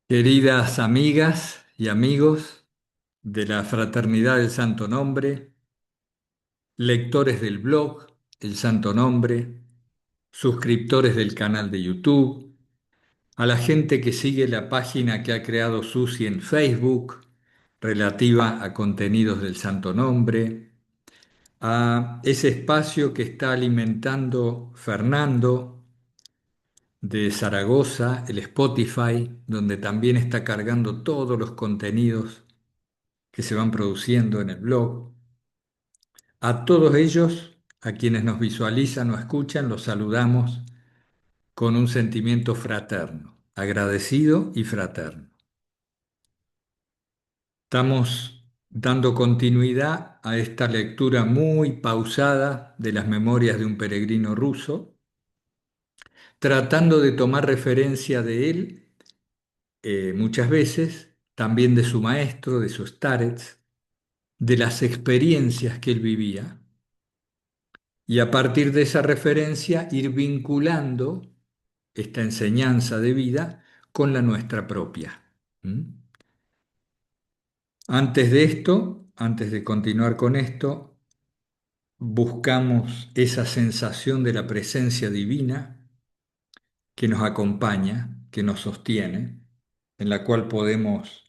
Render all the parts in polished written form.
Queridas amigas y amigos de la Fraternidad del Santo Nombre, lectores del blog El Santo Nombre, suscriptores del canal de YouTube, a la gente que sigue la página que ha creado Susi en Facebook relativa a contenidos del Santo Nombre, a ese espacio que está alimentando Fernando de Zaragoza, el Spotify, donde también está cargando todos los contenidos que se van produciendo en el blog. A todos ellos, a quienes nos visualizan o escuchan, los saludamos con un sentimiento fraterno, agradecido y fraterno. Estamos dando continuidad a esta lectura muy pausada de las memorias de un peregrino ruso, tratando de tomar referencia de él muchas veces, también de su maestro, de su starets, de las experiencias que él vivía y a partir de esa referencia ir vinculando esta enseñanza de vida con la nuestra propia. ¿Mm? Antes de esto, antes de continuar con esto, buscamos esa sensación de la presencia divina que nos acompaña, que nos sostiene, en la cual podemos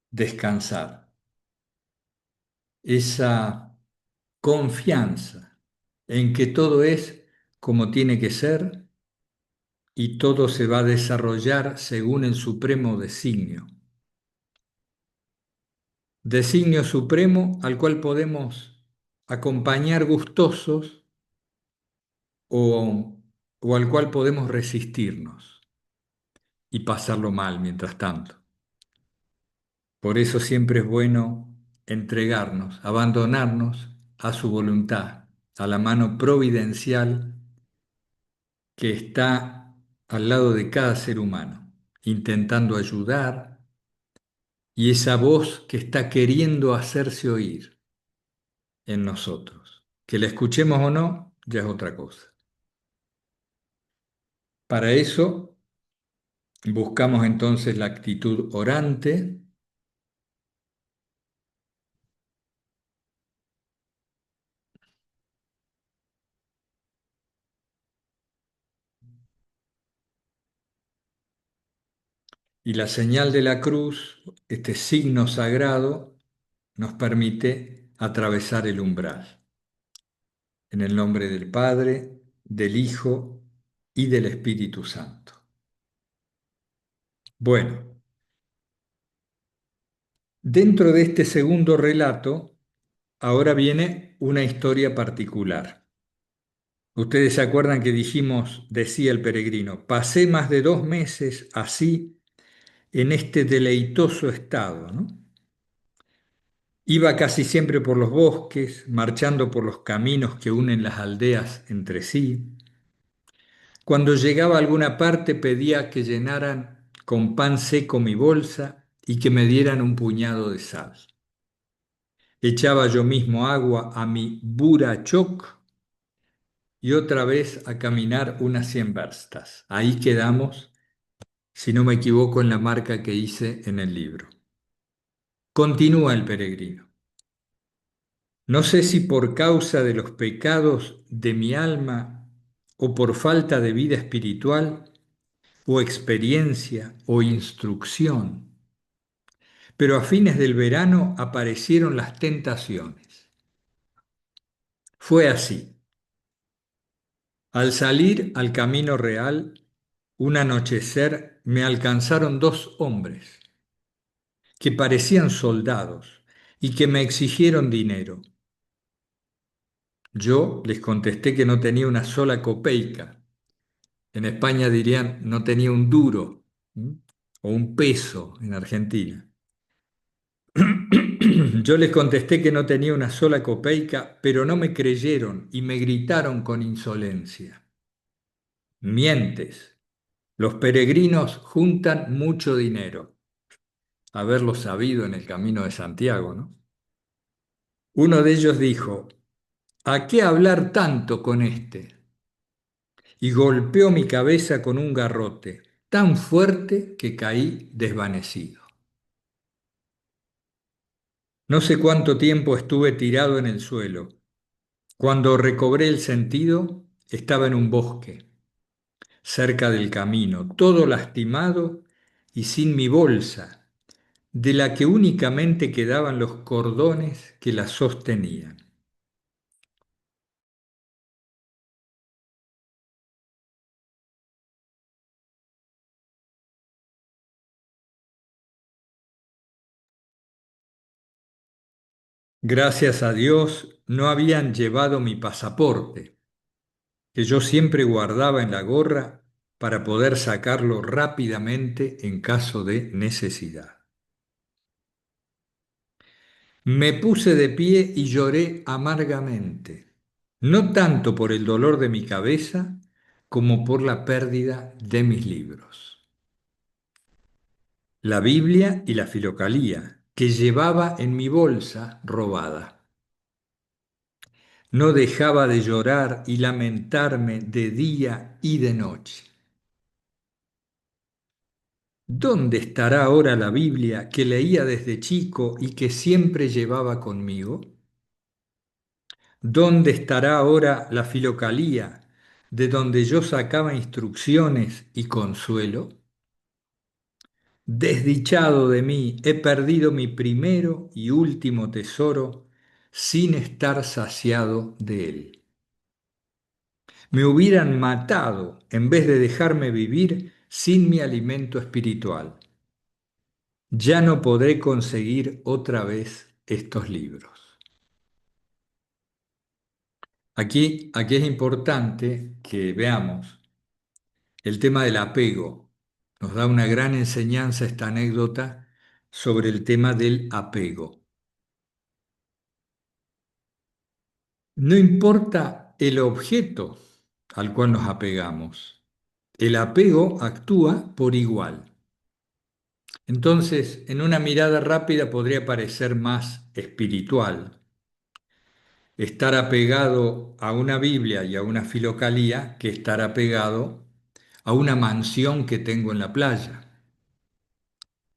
descansar. Esa confianza en que todo es como tiene que ser y todo se va a desarrollar según el supremo designio. Designio supremo al cual podemos acompañar gustosos o al cual podemos resistirnos y pasarlo mal mientras tanto. Por eso siempre es bueno entregarnos, abandonarnos a su voluntad, a la mano providencial que está al lado de cada ser humano, intentando ayudar, y esa voz que está queriendo hacerse oír en nosotros. Que la escuchemos o no, ya es otra cosa. Para eso buscamos entonces la actitud orante y la señal de la cruz, este signo sagrado, nos permite atravesar el umbral. En el nombre del Padre, del Hijo y del Espíritu Santo. Bueno, dentro de este segundo relato, ahora viene una historia particular. Ustedes se acuerdan que dijimos, decía el peregrino, pasé más de 2 meses así en este deleitoso estado, ¿no? Iba casi siempre por los bosques, marchando por los caminos que unen las aldeas entre sí. Cuando llegaba a alguna parte pedía que llenaran con pan seco mi bolsa y que me dieran un puñado de sal. Echaba yo mismo agua a mi burachoc y otra vez a caminar unas 100 verstas. Ahí quedamos, si no me equivoco, en la marca que hice en el libro. Continúa el peregrino. No sé si por causa de los pecados de mi alma o por falta de vida espiritual o experiencia o instrucción, pero a fines del verano aparecieron las tentaciones. Fue así. Al salir al camino real, un anochecer me alcanzaron 2 hombres que parecían soldados y que me exigieron dinero. Yo les contesté que no tenía una sola copeica. En España dirían no tenía un duro, ¿m? O un peso en Argentina. Yo les contesté que no tenía una sola copeica, pero no me creyeron y me gritaron con insolencia. Mientes. Los peregrinos juntan mucho dinero. Haberlo sabido en el camino de Santiago, ¿no? Uno de ellos dijo, ¿a qué hablar tanto con este? Y golpeó mi cabeza con un garrote. tan fuerte que caí desvanecido. No sé cuánto tiempo estuve tirado en el suelo. Cuando recobré el sentido, estaba en un bosque, cerca del camino, todo lastimado y sin mi bolsa, de la que únicamente quedaban los cordones que la sostenían. Gracias a Dios no habían llevado mi pasaporte, que yo siempre guardaba en la gorra para poder sacarlo rápidamente en caso de necesidad. Me puse de pie y lloré amargamente, no tanto por el dolor de mi cabeza como por la pérdida de mis libros, la Biblia y la Filocalía, que llevaba en mi bolsa robada. No dejaba de llorar y lamentarme de día y de noche. ¿Dónde estará ahora la Biblia que leía desde chico y que siempre llevaba conmigo? ¿Dónde estará ahora la Filocalía, de donde yo sacaba instrucciones y consuelo? Desdichado de mí, he perdido mi primero y último tesoro sin estar saciado de él. Me hubieran matado en vez de dejarme vivir sin mi alimento espiritual. Ya no podré conseguir otra vez estos libros. Aquí es importante que veamos el tema del apego. Nos da una gran enseñanza esta anécdota sobre el tema del apego. No importa el objeto al cual nos apegamos, el apego actúa por igual. Entonces, en una mirada rápida podría parecer más espiritual estar apegado a una Biblia y a una filocalía que estar apegado a una mansión que tengo en la playa.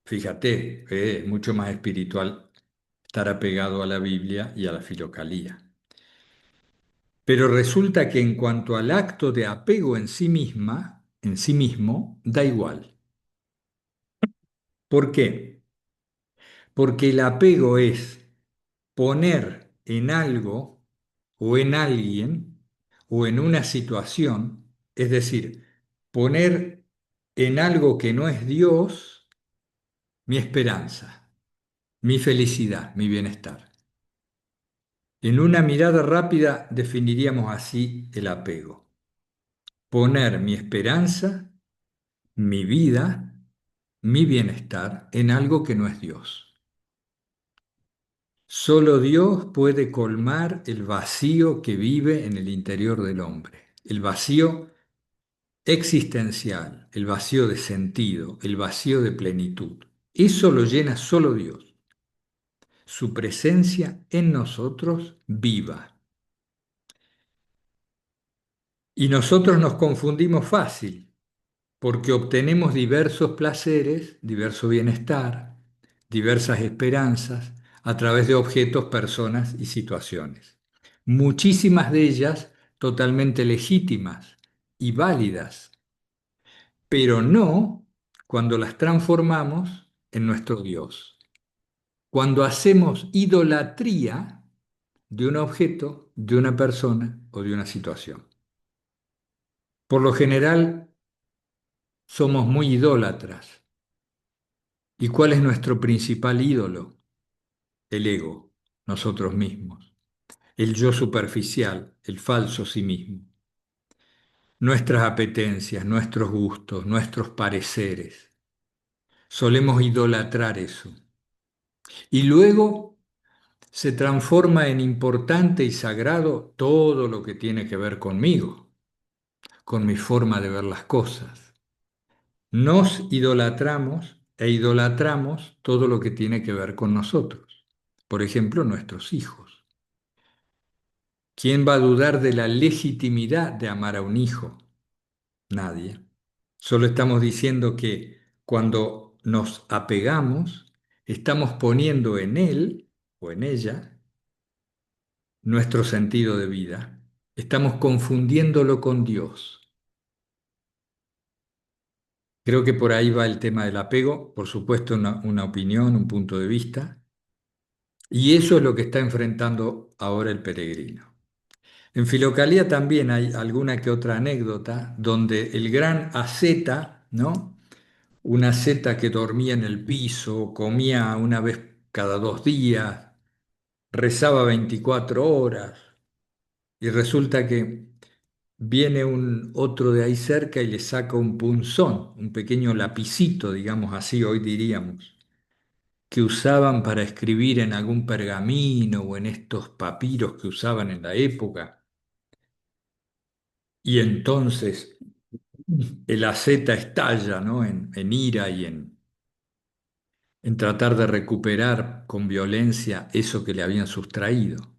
Fíjate, es mucho más espiritual estar apegado a la Biblia y a la filocalía. Pero resulta que en cuanto al acto de apego en sí misma, en sí mismo, da igual. ¿Por qué? Porque el apego es poner en algo o en alguien o en una situación, es decir, poner en algo que no es Dios mi esperanza, mi felicidad, mi bienestar. En una mirada rápida definiríamos así el apego. Poner mi esperanza, mi vida, mi bienestar en algo que no es Dios. Solo Dios puede colmar el vacío que vive en el interior del hombre, el vacío existencial, el vacío de sentido, el vacío de plenitud. Eso lo llena solo Dios, su presencia en nosotros viva. Y nosotros nos confundimos fácil porque obtenemos diversos placeres, diverso bienestar, diversas esperanzas a través de objetos, personas y situaciones. Muchísimas de ellas totalmente legítimas y válidas, pero no cuando las transformamos en nuestro Dios. Cuando hacemos idolatría de un objeto, de una persona o de una situación. Por lo general, somos muy idólatras. ¿Y cuál es nuestro principal ídolo? El ego, nosotros mismos. El yo superficial, el falso sí mismo. Nuestras apetencias, nuestros gustos, nuestros pareceres. Solemos idolatrar eso. Y luego se transforma en importante y sagrado todo lo que tiene que ver conmigo, con mi forma de ver las cosas. Nos idolatramos e idolatramos todo lo que tiene que ver con nosotros. Por ejemplo, nuestros hijos. ¿Quién va a dudar de la legitimidad de amar a un hijo? Nadie. Solo estamos diciendo que cuando nos apegamos, estamos poniendo en él o en ella nuestro sentido de vida. Estamos confundiéndolo con Dios. Creo que por ahí va el tema del apego, por supuesto una opinión, un punto de vista, y eso es lo que está enfrentando ahora el peregrino. En Filocalía también hay alguna que otra anécdota donde el gran asceta, ¿no? Un asceta que dormía en el piso, comía una vez cada 2 días, rezaba 24 horas, y resulta que viene un otro de ahí cerca y le saca un punzón, un pequeño lapicito, digamos así, hoy diríamos, que usaban para escribir en algún pergamino o en estos papiros que usaban en la época. Y entonces el asceta estalla, ¿no? En ira y en tratar de recuperar con violencia eso que le habían sustraído.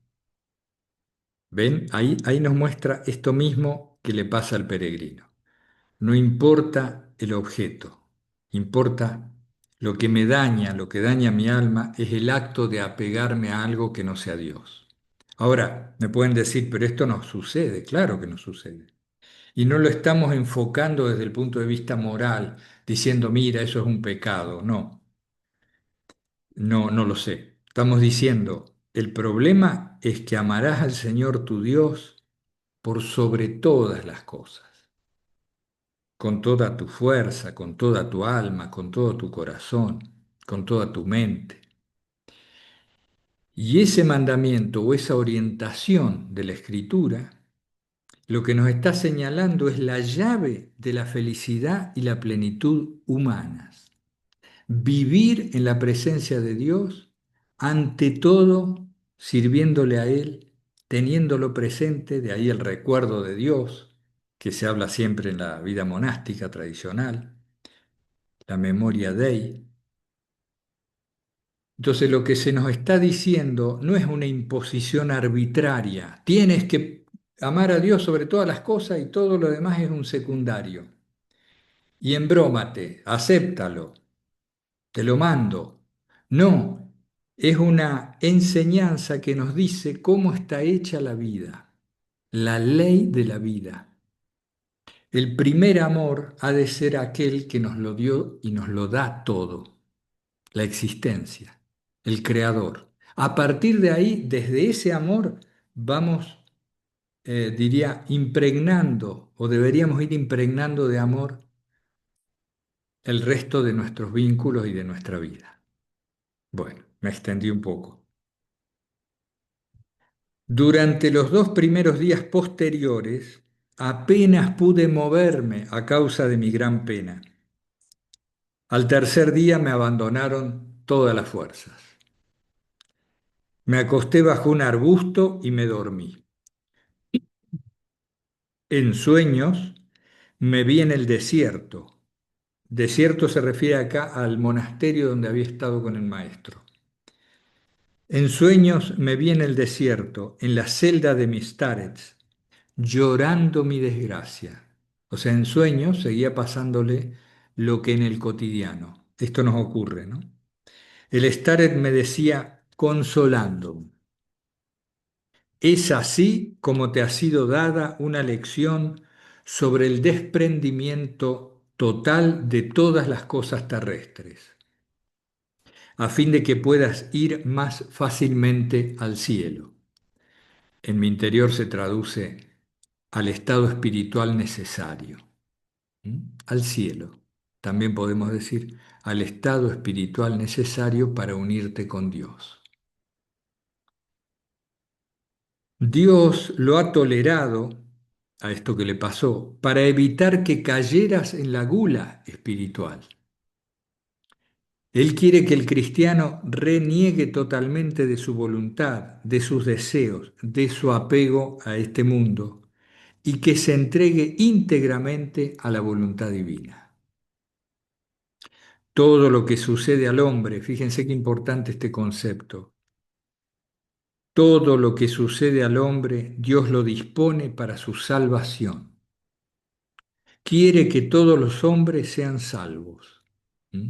¿Ven? Ahí nos muestra esto mismo que le pasa al peregrino. No importa el objeto, importa lo que me daña, lo que daña mi alma, es el acto de apegarme a algo que no sea Dios. Ahora, me pueden decir, pero esto no sucede, claro que no sucede. Y no lo estamos enfocando desde el punto de vista moral, diciendo, mira, eso es un pecado. No, no lo sé. Estamos diciendo, el problema es que amarás al Señor tu Dios por sobre todas las cosas, con toda tu fuerza, con toda tu alma, con todo tu corazón, con toda tu mente. Y ese mandamiento o esa orientación de la Escritura, lo que nos está señalando es la llave de la felicidad y la plenitud humanas. Vivir en la presencia de Dios, ante todo sirviéndole a Él, teniéndolo presente, de ahí el recuerdo de Dios, que se habla siempre en la vida monástica tradicional, la memoria Dei. Entonces lo que se nos está diciendo no es una imposición arbitraria, tienes que amar a Dios sobre todas las cosas y todo lo demás es un secundario. Y embrómate, acéptalo, te lo mando. No, es una enseñanza que nos dice cómo está hecha la vida, la ley de la vida. El primer amor ha de ser aquel que nos lo dio y nos lo da todo, la existencia, el creador. A partir de ahí, desde ese amor, vamos, diría, impregnando o deberíamos ir impregnando de amor el resto de nuestros vínculos y de nuestra vida. Bueno, me extendí un poco. Durante los 2 primeros días posteriores, apenas pude moverme a causa de mi gran pena. Al tercer día me abandonaron todas las fuerzas. Me acosté bajo un arbusto y me dormí. En sueños me vi en el desierto. Desierto se refiere acá al monasterio donde había estado con el maestro. En sueños me vi en el desierto, en la celda de mis starets, llorando mi desgracia. O sea, en sueños seguía pasándole lo que en el cotidiano. Esto nos ocurre, ¿no? El Staret me decía, consolándome, es así como te ha sido dada una lección sobre el desprendimiento total de todas las cosas terrestres, a fin de que puedas ir más fácilmente al cielo. En mi interior se traduce al estado espiritual necesario. ¿Mm? Al cielo. También podemos decir al estado espiritual necesario para unirte con Dios. Dios lo ha tolerado a esto que le pasó para evitar que cayeras en la gula espiritual. Él quiere que el cristiano reniegue totalmente de su voluntad, de sus deseos, de su apego a este mundo y que se entregue íntegramente a la voluntad divina. Todo lo que sucede al hombre, fíjense qué importante este concepto, todo lo que sucede al hombre, Dios lo dispone para su salvación. quiere que todos los hombres sean salvos. ¿Mm?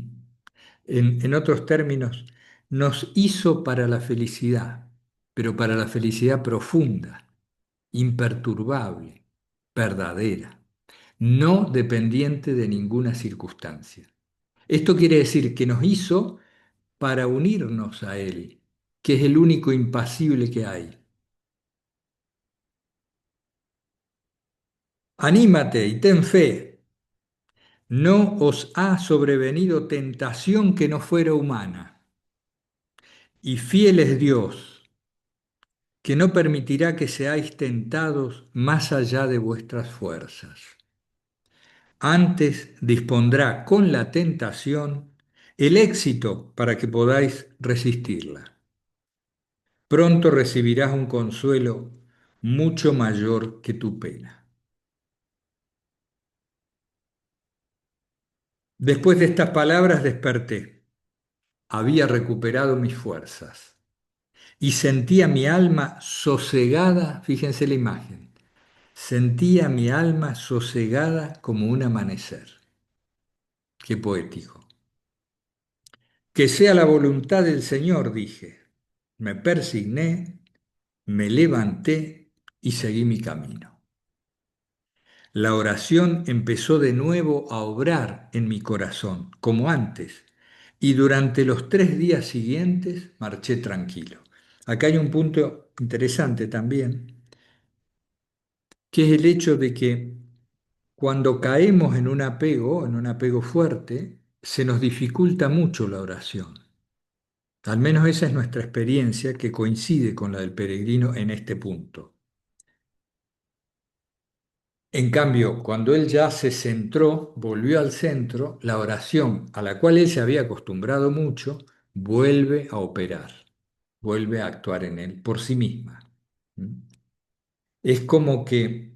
En otros términos, nos hizo para la felicidad, pero para la felicidad profunda, imperturbable, verdadera, no dependiente de ninguna circunstancia. Esto quiere decir que nos hizo para unirnos a Él, que es el único impasible que hay. Anímate y ten fe. No os ha sobrevenido tentación que no fuera humana. Y fiel es Dios, que no permitirá que seáis tentados más allá de vuestras fuerzas. Antes dispondrá con la tentación el éxito para que podáis resistirla. Pronto recibirás un consuelo mucho mayor que tu pena. Después de estas palabras desperté. Había recuperado mis fuerzas y sentía mi alma sosegada, fíjense la imagen, sentía mi alma sosegada como un amanecer. Qué poético. Que sea la voluntad del Señor, dije. Me persigné, me levanté y seguí mi camino. La oración empezó de nuevo a obrar en mi corazón, como antes, y durante los 3 días siguientes marché tranquilo. Acá hay un punto interesante también, que es el hecho de que cuando caemos en un apego fuerte, se nos dificulta mucho la oración. Al menos esa es nuestra experiencia que coincide con la del peregrino en este punto. En cambio, cuando él ya se centró, volvió al centro, la oración a la cual él se había acostumbrado mucho, vuelve a operar, vuelve a actuar en él por sí misma. ¿Mm? Es como que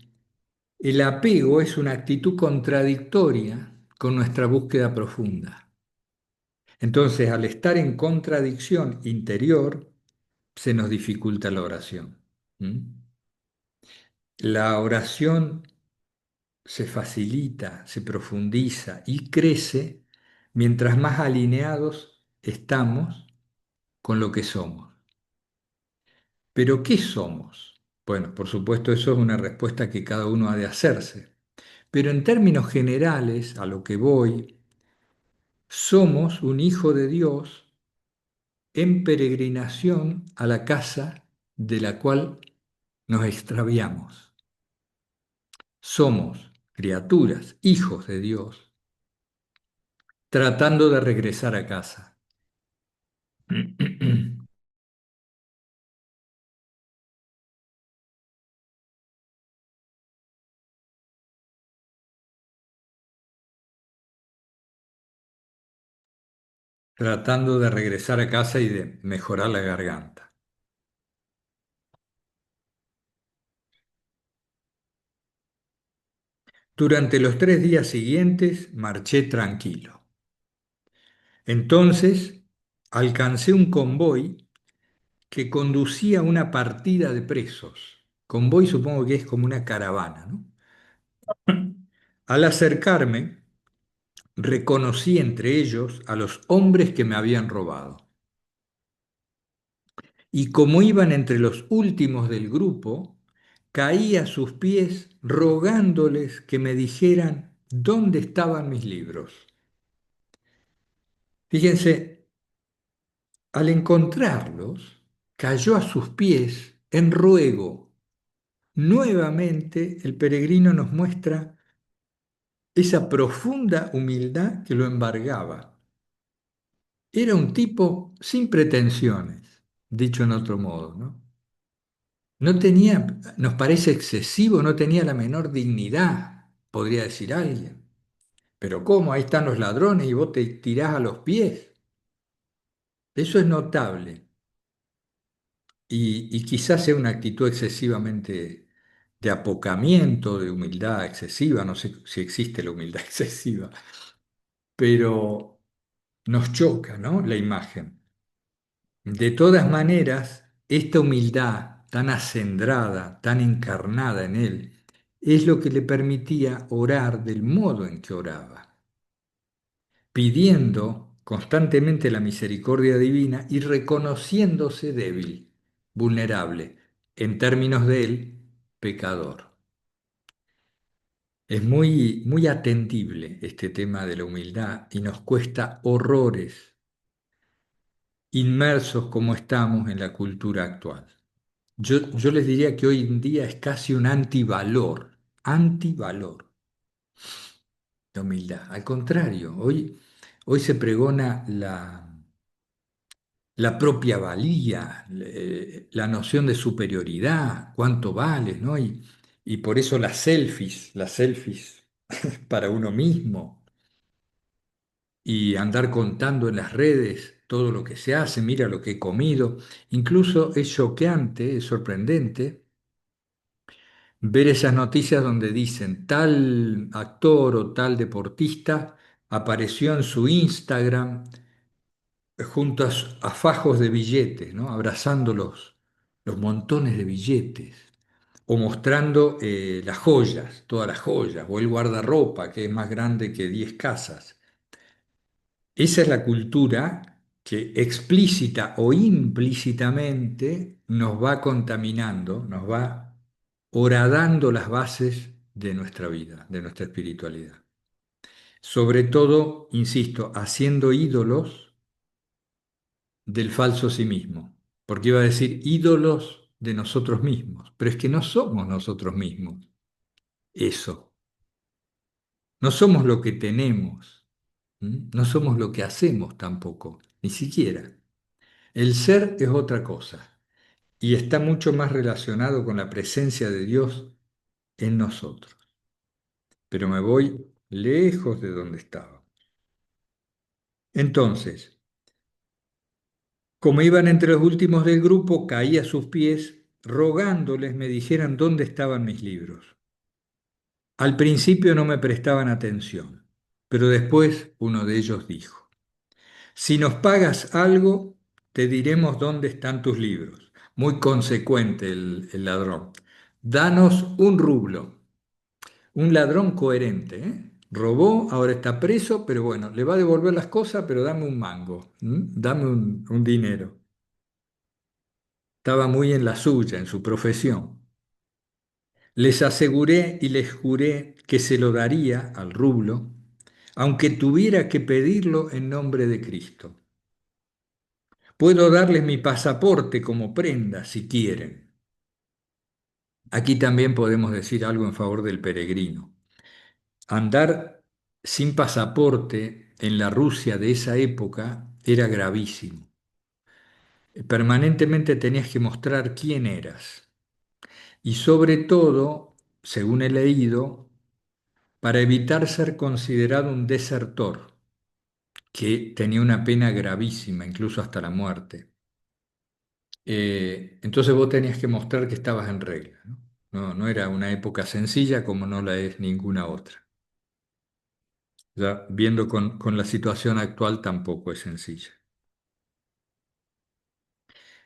el apego es una actitud contradictoria con nuestra búsqueda profunda. Entonces, al estar en contradicción interior, se nos dificulta la oración. ¿Mm? La oración se facilita, se profundiza y crece mientras más alineados estamos con lo que somos. Pero ¿qué somos? Bueno, por supuesto, eso es una respuesta que cada uno ha de hacerse. Pero en términos generales, a lo que voy, somos un hijo de Dios en peregrinación a la casa de la cual nos extraviamos. Somos criaturas, hijos de Dios, tratando de regresar a casa. Tratando de regresar a casa y de mejorar la garganta. Durante los 3 días siguientes marché tranquilo. Entonces alcancé un convoy que conducía una partida de presos. Convoy supongo que es como una caravana, ¿no? Al acercarme, reconocí entre ellos a los hombres que me habían robado. Y como iban entre los últimos del grupo, caí a sus pies rogándoles que me dijeran dónde estaban mis libros. Fíjense, al encontrarlos, cayó a sus pies en ruego. Nuevamente el peregrino nos muestra esa profunda humildad que lo embargaba. Era un tipo sin pretensiones, dicho en otro modo, ¿no? No tenía, nos parece excesivo, no tenía la menor dignidad, podría decir alguien. Pero ¿cómo? Ahí están los ladrones y vos te tirás a los pies. Eso es notable y quizás sea una actitud excesivamente de apocamiento, de humildad excesiva, no sé si existe la humildad excesiva, pero nos choca, ¿no? La imagen. De todas maneras, esta humildad tan acendrada, tan encarnada en él, es lo que le permitía orar del modo en que oraba, pidiendo constantemente la misericordia divina y reconociéndose débil, vulnerable, en términos de él, pecador. Es muy, muy atendible este tema de la humildad y nos cuesta horrores inmersos como estamos en la cultura actual. Yo les diría que hoy en día es casi un antivalor la humildad. Al contrario, hoy se pregona la propia valía, la noción de superioridad, cuánto vale, ¿no? Y por eso las selfies para uno mismo y andar contando en las redes todo lo que se hace, mira lo que he comido. Incluso es choqueante, es sorprendente ver esas noticias donde dicen tal actor o tal deportista apareció en su Instagram junto a fajos de billetes, ¿no? Abrazando los montones de billetes, o mostrando las joyas, todas las joyas, o el guardarropa que es más grande que 10 casas. Esa es la cultura que explícita o implícitamente nos va contaminando, nos va horadando las bases de nuestra vida, de nuestra espiritualidad. Sobre todo, insisto, haciendo ídolos del falso sí mismo, porque iba a decir ídolos de nosotros mismos, pero es que no somos nosotros mismos eso, no somos lo que tenemos, ¿m? No somos lo que hacemos tampoco, ni siquiera. El ser es otra cosa y está mucho más relacionado con la presencia de Dios en nosotros. Pero me voy lejos de donde estaba. Entonces, como iban entre los últimos del grupo, caí a sus pies, rogándoles me dijeran dónde estaban mis libros. Al principio no me prestaban atención, pero después uno de ellos dijo, si nos pagas algo, te diremos dónde están tus libros. Muy consecuente el ladrón. Danos un rublo. Un ladrón coherente, ¿eh? Robó, ahora está preso, pero bueno, le va a devolver las cosas, pero dame un mango, ¿m? Dame un dinero. Estaba muy en la suya, en su profesión. Les aseguré y les juré que se lo daría al rublo, aunque tuviera que pedirlo en nombre de Cristo. Puedo darles mi pasaporte como prenda si quieren. Aquí también podemos decir algo en favor del peregrino. Andar sin pasaporte en la Rusia de esa época era gravísimo. Permanentemente tenías que mostrar quién eras. Y sobre todo, según he leído, para evitar ser considerado un desertor, que tenía una pena gravísima, incluso hasta la muerte. Entonces vos tenías que mostrar que estabas en regla, ¿no? No era una época sencilla como no la es ninguna otra. Ya viendo con la situación actual tampoco es sencilla.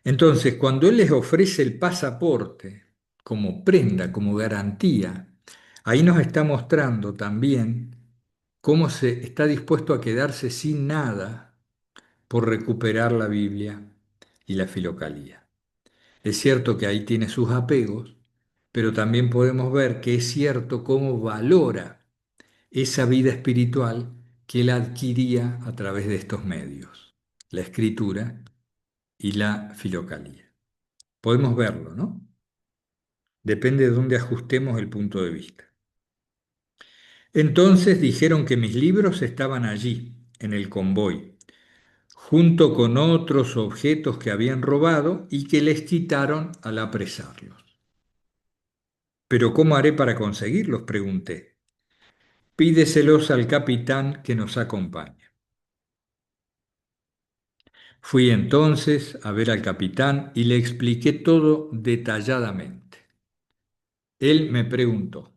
Entonces, cuando él les ofrece el pasaporte como prenda, como garantía, ahí nos está mostrando también cómo se está dispuesto a quedarse sin nada por recuperar la Biblia y la filocalía. Es cierto que ahí tiene sus apegos, pero también podemos ver que es cierto cómo valora esa vida espiritual que él adquiría a través de estos medios, la escritura y la filocalía. Podemos verlo, ¿no? Depende de dónde ajustemos el punto de vista. Entonces dijeron que mis libros estaban allí, en el convoy, junto con otros objetos que habían robado y que les quitaron al apresarlos. ¿Pero cómo haré para conseguirlos?, pregunté. Pídeselos al capitán que nos acompaña. Fui entonces a ver al capitán y le expliqué todo detalladamente. Él me preguntó,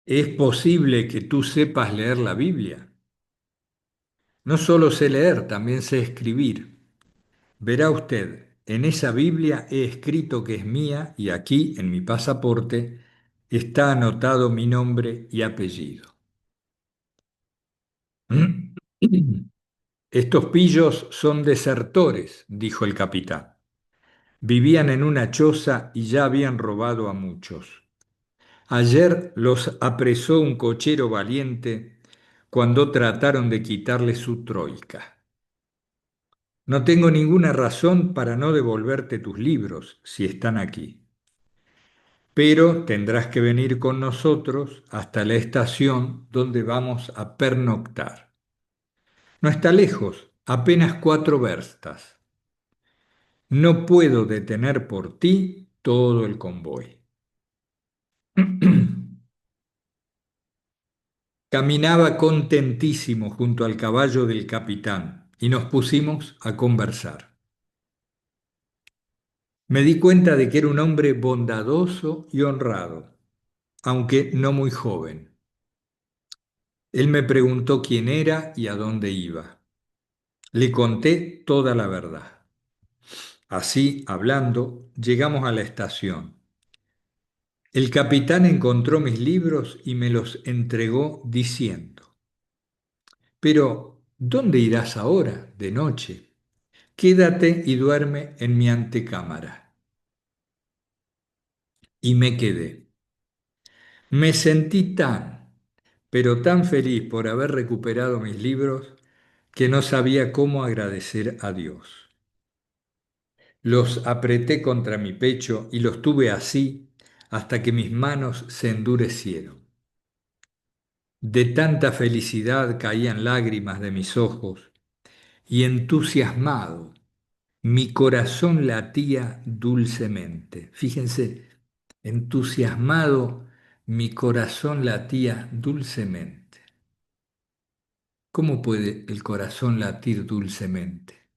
¿es posible que tú sepas leer la Biblia? No solo sé leer, también sé escribir. Verá usted, en esa Biblia he escrito que es mía y aquí, en mi pasaporte, está anotado mi nombre y apellido. Estos pillos son desertores, dijo el capitán. Vivían en una choza y ya habían robado a muchos. Ayer los apresó un cochero valiente cuando trataron de quitarle su troika. No tengo ninguna razón para no devolverte tus libros si están aquí, pero tendrás que venir con nosotros hasta la estación donde vamos a pernoctar. No está lejos, apenas 4 verstas. No puedo detener por ti todo el convoy. Caminaba contentísimo junto al caballo del capitán y nos pusimos a conversar. Me di cuenta de que era un hombre bondadoso y honrado, aunque no muy joven. Él me preguntó quién era y a dónde iba. Le conté toda la verdad. Así, hablando, llegamos a la estación. El capitán encontró mis libros y me los entregó diciendo, pero, ¿dónde irás ahora, de noche? Quédate y duerme en mi antecámara. Y me quedé. Me sentí pero tan feliz por haber recuperado mis libros, que no sabía cómo agradecer a Dios. Los apreté contra mi pecho y los tuve así hasta que mis manos se endurecieron. De tanta felicidad caían lágrimas de mis ojos y entusiasmado mi corazón latía dulcemente. Fíjense, entusiasmado mi corazón latía dulcemente. ¿Cómo puede el corazón latir dulcemente?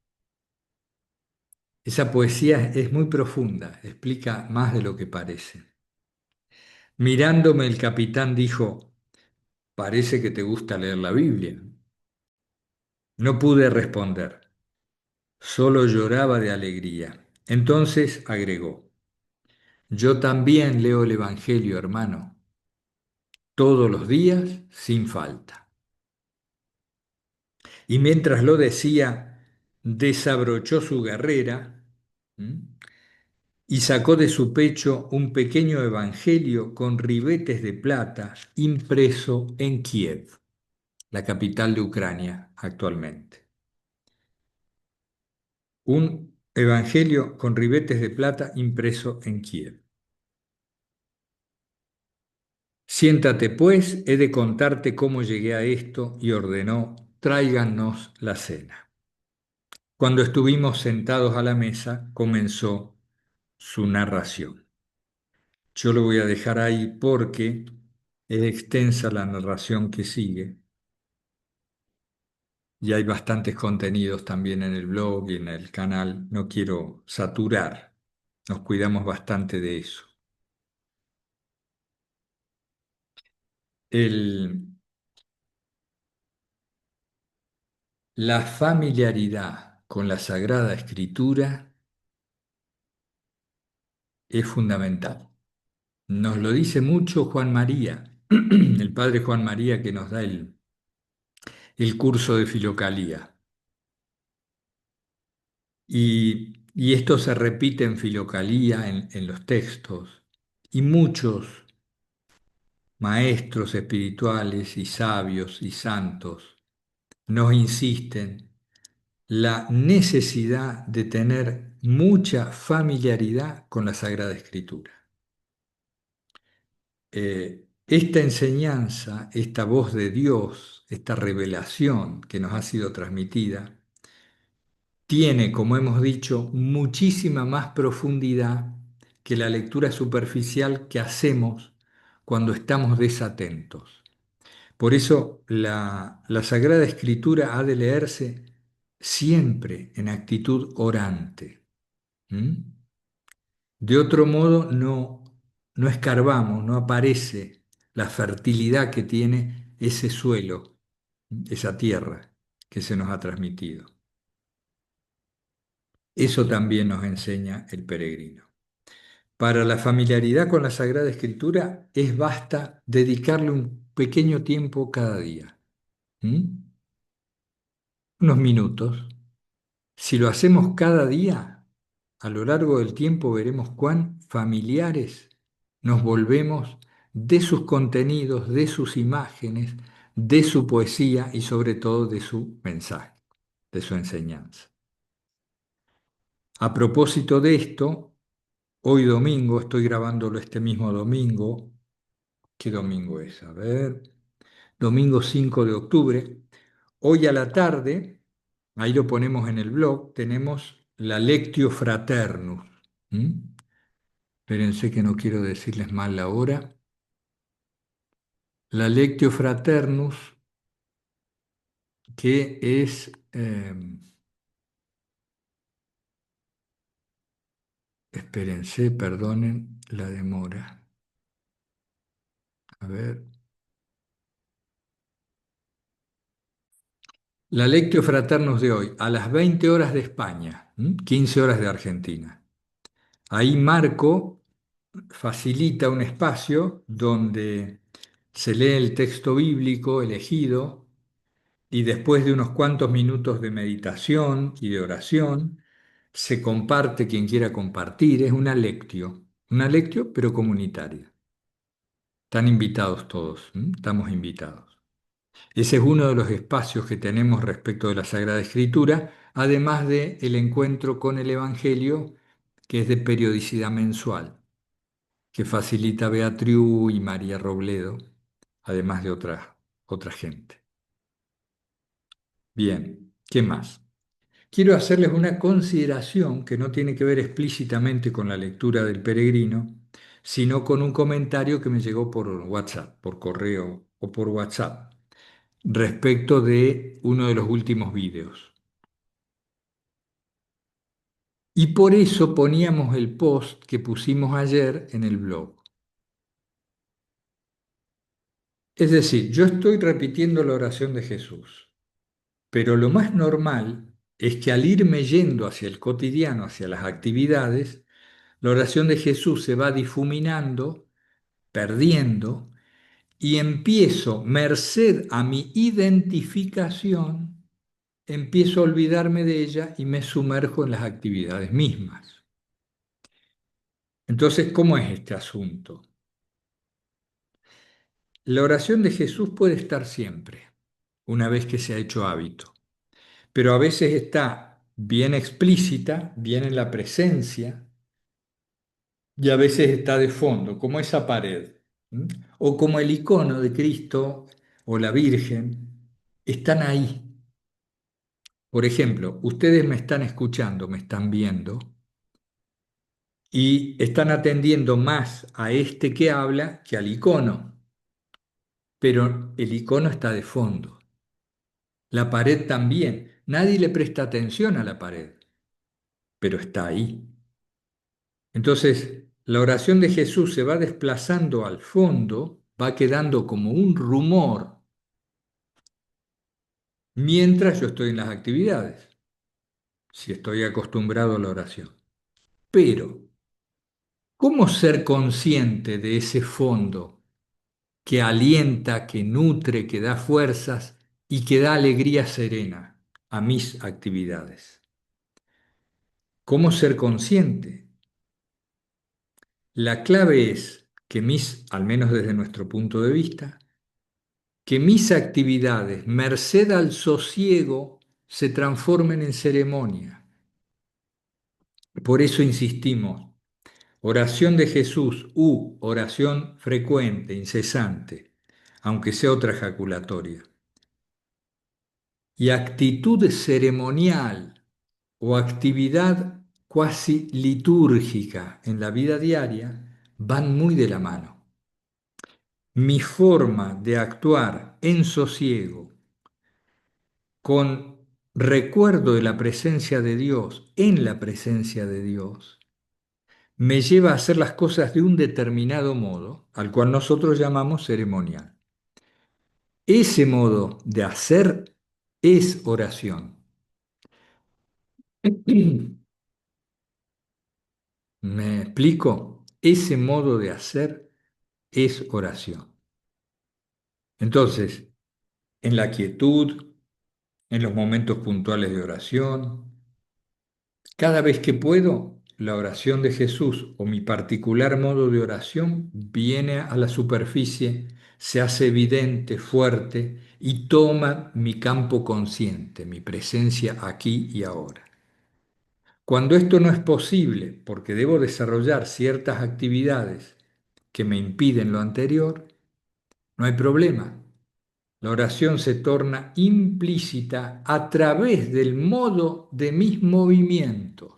Esa poesía es muy profunda, explica más de lo que parece. Mirándome el capitán dijo, parece que te gusta leer la Biblia. No pude responder, solo lloraba de alegría. Entonces agregó, yo también leo el Evangelio, hermano, todos los días sin falta. Y mientras lo decía, desabrochó su guerrera, ¿m? Y sacó de su pecho un pequeño evangelio con ribetes de plata impreso en Kiev, la capital de Ucrania actualmente. Un evangelio con ribetes de plata impreso en Kiev. Siéntate pues, he de contarte cómo llegué a esto, y ordenó, tráiganos la cena. Cuando estuvimos sentados a la mesa, comenzó su narración. Yo lo voy a dejar ahí porque es extensa la narración que sigue y hay bastantes contenidos también en el blog y en el canal. No quiero saturar, nos cuidamos bastante de eso. El- la familiaridad con la Sagrada Escritura es fundamental. Nos lo dice mucho Juan María, el padre Juan María que nos da el curso de Filocalía. Y esto se repite en Filocalía, en los textos, y muchos maestros espirituales y sabios y santos nos insisten la necesidad de tener mucha familiaridad con la Sagrada Escritura. Esta enseñanza, esta voz de Dios, esta revelación que nos ha sido transmitida, tiene, como hemos dicho, muchísima más profundidad que la lectura superficial que hacemos cuando estamos desatentos. Por eso la Sagrada Escritura ha de leerse siempre en actitud orante. ¿M? De otro modo no escarbamos, no aparece la fertilidad que tiene ese suelo, esa tierra. que se nos ha transmitido. Eso también nos enseña el peregrino. Para la familiaridad con la Sagrada Escritura es basta dedicarle un pequeño tiempo cada día. ¿Mm? Unos minutos. Si lo hacemos cada día, a lo largo del tiempo veremos cuán familiares nos volvemos de sus contenidos, de sus imágenes, de su poesía y sobre todo de su mensaje, de su enseñanza. A propósito de esto, hoy domingo, estoy grabándolo este mismo domingo. ¿Qué domingo es? A ver, domingo 5 de octubre. Hoy a la tarde, ahí lo ponemos en el blog, tenemos la Lectio Fraternus. ¿Mm? Espérense que no quiero decirles mal la hora. La Lectio Fraternus, que es, espérense, perdonen la demora. A ver. La Lectio Fraternus de hoy, a las 20 horas de España, 15 horas de Argentina. Ahí Marco facilita un espacio donde se lee el texto bíblico elegido y después de unos cuantos minutos de meditación y de oración, se comparte quien quiera compartir. Es una lectio pero comunitaria. Están invitados todos, estamos invitados. Ese es uno de los espacios que tenemos respecto de la Sagrada Escritura, además de el encuentro con el Evangelio, que es de periodicidad mensual, que facilita Beatriu y María Robledo, además de otra gente. Bien, ¿qué más? Quiero hacerles una consideración que no tiene que ver explícitamente con la lectura del peregrino, sino con un comentario que me llegó por WhatsApp, por correo o por WhatsApp, respecto de uno de los últimos vídeos. Y por eso poníamos el post que pusimos ayer en el blog. Es decir, yo estoy repitiendo la oración de Jesús. Pero lo más normal es que al irme yendo hacia el cotidiano, hacia las actividades, la oración de Jesús se va difuminando, perdiendo, y empiezo, merced a mi identificación, empiezo a olvidarme de ella y me sumerjo en las actividades mismas. Entonces, ¿cómo es este asunto? La oración de Jesús puede estar siempre, una vez que se ha hecho hábito. Pero a veces está bien explícita, bien en la presencia, y a veces está de fondo, como esa pared, ¿m? O como el icono de Cristo o la Virgen, están ahí. Por ejemplo, ustedes me están escuchando, me están viendo, y están atendiendo más a este que habla que al icono, pero el icono está de fondo. La pared también. Nadie le presta atención a la pared, pero está ahí. Entonces, la oración de Jesús se va desplazando al fondo, va quedando como un rumor mientras yo estoy en las actividades, si estoy acostumbrado a la oración. Pero, ¿cómo ser consciente de ese fondo que alienta, que nutre, que da fuerzas y que da alegría serena a mis actividades? ¿Cómo ser consciente? La clave es que al menos desde nuestro punto de vista, que mis actividades, merced al sosiego, se transformen en ceremonia. Por eso insistimos, oración de Jesús, oración frecuente, incesante, aunque sea otra ejaculatoria. Y actitud ceremonial o actividad cuasi litúrgica en la vida diaria van muy de la mano. Mi forma de actuar en sosiego, con recuerdo de la presencia de Dios, en la presencia de Dios, me lleva a hacer las cosas de un determinado modo, al cual nosotros llamamos ceremonial. Ese modo de hacer es oración. ¿Me explico? Ese modo de hacer es oración. Entonces, en la quietud, en los momentos puntuales de oración, cada vez que puedo, la oración de Jesús o mi particular modo de oración viene a la superficie, se hace evidente, fuerte y toma mi campo consciente, mi presencia aquí y ahora. Cuando esto no es posible, porque debo desarrollar ciertas actividades que me impiden lo anterior, no hay problema. La oración se torna implícita a través del modo de mis movimientos.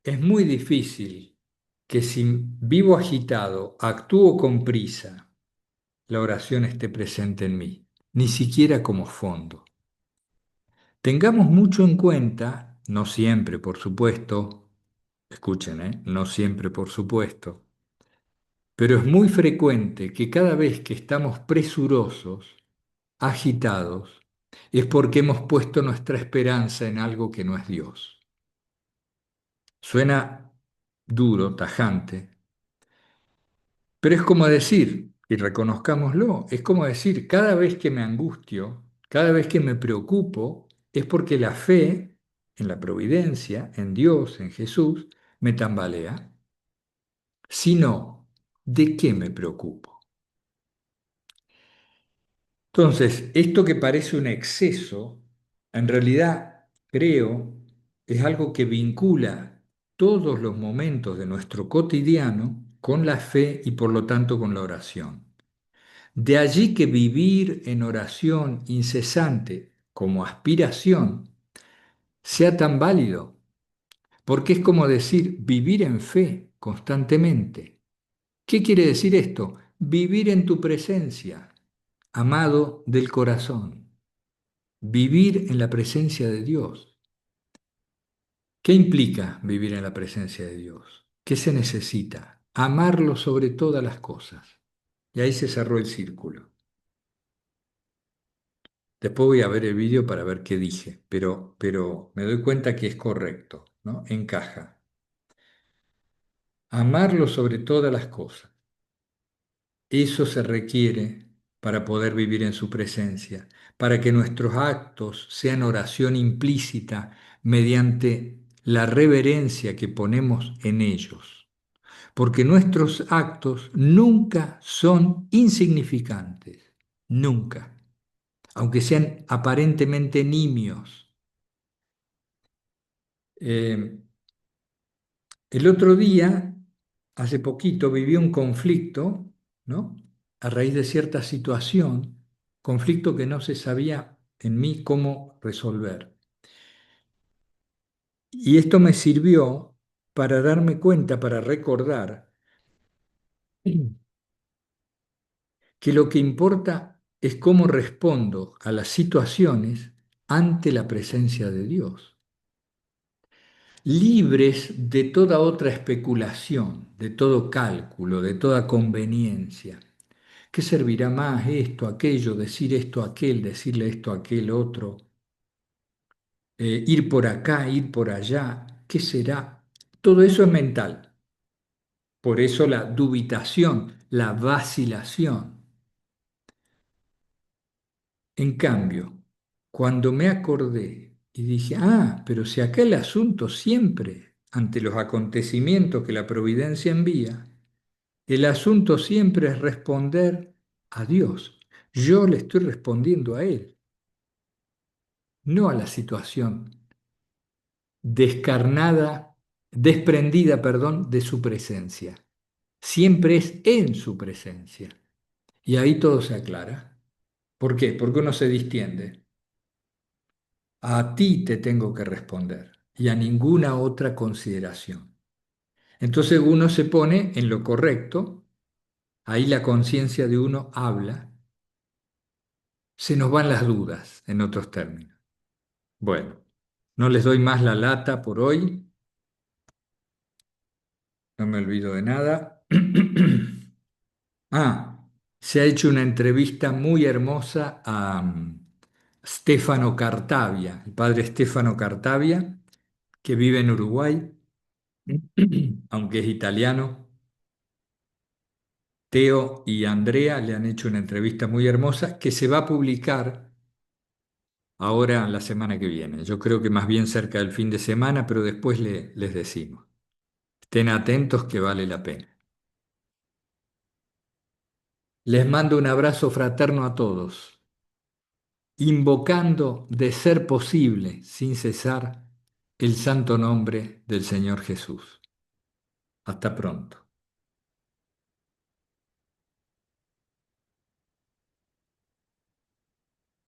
Es muy difícil que si vivo agitado, actúo con prisa, la oración esté presente en mí, ni siquiera como fondo. Tengamos mucho en cuenta, no siempre, por supuesto, escuchen, no siempre, por supuesto, pero es muy frecuente que cada vez que estamos presurosos, agitados, es porque hemos puesto nuestra esperanza en algo que no es Dios. Suena duro, tajante, pero es como decir, y reconozcámoslo, es como decir, cada vez que me angustio, cada vez que me preocupo, es porque la fe en la providencia, en Dios, en Jesús, me tambalea. Si no, ¿de qué me preocupo? Entonces, esto que parece un exceso, en realidad creo es algo que vincula todos los momentos de nuestro cotidiano con la fe y por lo tanto con la oración. De allí que vivir en oración incesante como aspiración sea tan válido, porque es como decir vivir en fe constantemente. ¿Qué quiere decir esto? Vivir en tu presencia, amado del corazón. Vivir en la presencia de Dios. ¿Qué implica vivir en la presencia de Dios? ¿Qué se necesita? Amarlo sobre todas las cosas. Y ahí se cerró el círculo. Después voy a ver el vídeo para ver qué dije, pero me doy cuenta que es correcto, ¿no? Encaja. Amarlo sobre todas las cosas. Eso se requiere para poder vivir en su presencia, para que nuestros actos sean oración implícita mediante la reverencia que ponemos en ellos. Porque nuestros actos nunca son insignificantes, nunca, aunque sean aparentemente nimios. Eh, el otro día, hace poquito, viví un conflicto, ¿no? A raíz de cierta situación, conflicto que no se sabía en mí cómo resolver. Y esto me sirvió para darme cuenta, para recordar que lo que importa es cómo respondo a las situaciones ante la presencia de Dios, libres de toda otra especulación, de todo cálculo, de toda conveniencia. ¿Qué servirá más esto, aquello, decir esto, aquel, decirle esto, aquel, otro? Ir por acá, ir por allá, ¿qué será? Todo eso es mental. Por eso la dubitación, la vacilación. En cambio, cuando me acordé y dije, pero si acá el asunto siempre, ante los acontecimientos que la providencia envía, el asunto siempre es responder a Dios. Yo le estoy respondiendo a Él, no a la situación descarnada, desprendida, perdón, de su presencia. Siempre es en su presencia. Y ahí todo se aclara. ¿Por qué? Porque uno se distiende. A ti te tengo que responder y a ninguna otra consideración. Entonces uno se pone en lo correcto, ahí la conciencia de uno habla, se nos van las dudas, en otros términos. Bueno, no les doy más la lata por hoy, no me olvido de nada. Se ha hecho una entrevista muy hermosa a Stefano Cartavia, el padre Stefano Cartavia, que vive en Uruguay, aunque es italiano. Teo y Andrea le han hecho una entrevista muy hermosa que se va a publicar ahora la semana que viene. Yo creo que más bien cerca del fin de semana, pero después les decimos. Estén atentos que vale la pena. Les mando un abrazo fraterno a todos, invocando de ser posible, sin cesar, el santo nombre del Señor Jesús. Hasta pronto.